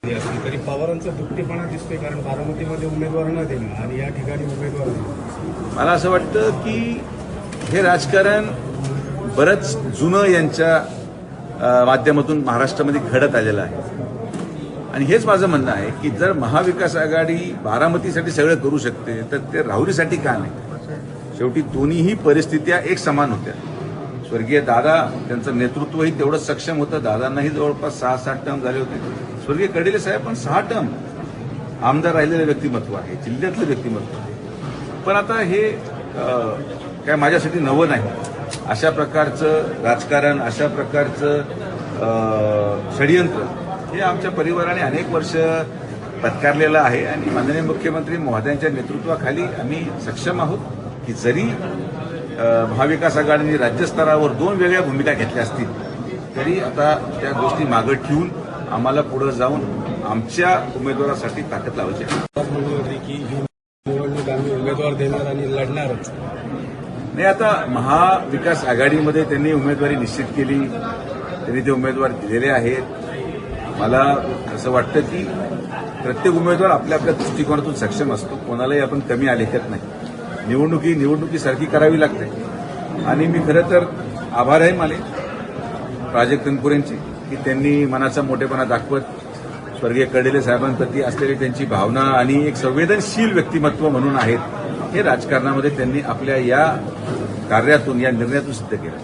तरी पवारांचा दुपटीपणा दिसतोय, कारण बारामतीमध्ये उमेदवार न देणं आणि या ठिकाणी उमेदवार देणं. मला असं वाटतं की हे राजकारण बरंच जुनं यांच्या माध्यमातून महाराष्ट्रामध्ये घडत आलेलं आहे. आणि हेच माझं म्हणणं आहे की जर महाविकास आघाडी बारामतीसाठी सगळं करू शकते तर ते राहुरीसाठी का नाही. शेवटी दोन्हीही परिस्थित्या एक समान होत्या. स्वर्गीय दादा त्यांचं नेतृत्वही तेवढं सक्षम होतं. दादांनाही जवळपास 6-7 टर्म झाले होते. स्वर्गीय कडिले साहेब पण 6 टर्म आमदार राहिलेलं व्यक्तिमत्व आहे, जिल्ह्यातलं व्यक्तिमत्व आहे. पण आता हे काय माझ्यासाठी नवं नाही. अशा प्रकारचं राजकारण, अशा प्रकारचं षडयंत्र हे आमच्या परिवाराने अनेक वर्ष पत्कारलेलं आहे. आणि माननीय मुख्यमंत्री महोदयांच्या नेतृत्वाखाली आम्ही सक्षम आहोत की जरी महाविकास आघाडीने राज्यस्तरावर 2 वेगळ्या भूमिका घेतल्या असतील तरी आता त्या गोष्टी मागे ठेवून आम्हाला पुढे जाऊन आमच्या उमेदवारासाठी ताकद लावायची आहे. म्हणली होती की ही निवडणूक आम्ही उमेदवार देणार आणि लढणारच. नाही, आता महाविकास आघाडीमध्ये त्यांनी उमेदवारी निश्चित केली, त्यांनी ते उमेदवार दिलेले आहेत. मला असं वाटतं की प्रत्येक उमेदवार आपल्या आपल्या दृष्टिकोनातून सक्षम असतो. कोणालाही आपण कमी आलेखत नाही. निवडणुकीसारखी करावी लागते. आणि मी खरं तर आभारही माने प्राजक्त तनपुरेंचे की त्यांनी मनाचा मोठेपणा दाखवत स्वर्गीय कडिले साहेबांप्रती असलेली त्यांची भावना आणि एक संवेदनशील व्यक्तिमत्व म्हणून आहेत हे राजकारणामध्ये त्यांनी आपल्या या कार्यातून, या निर्णयातून सिद्ध केलं.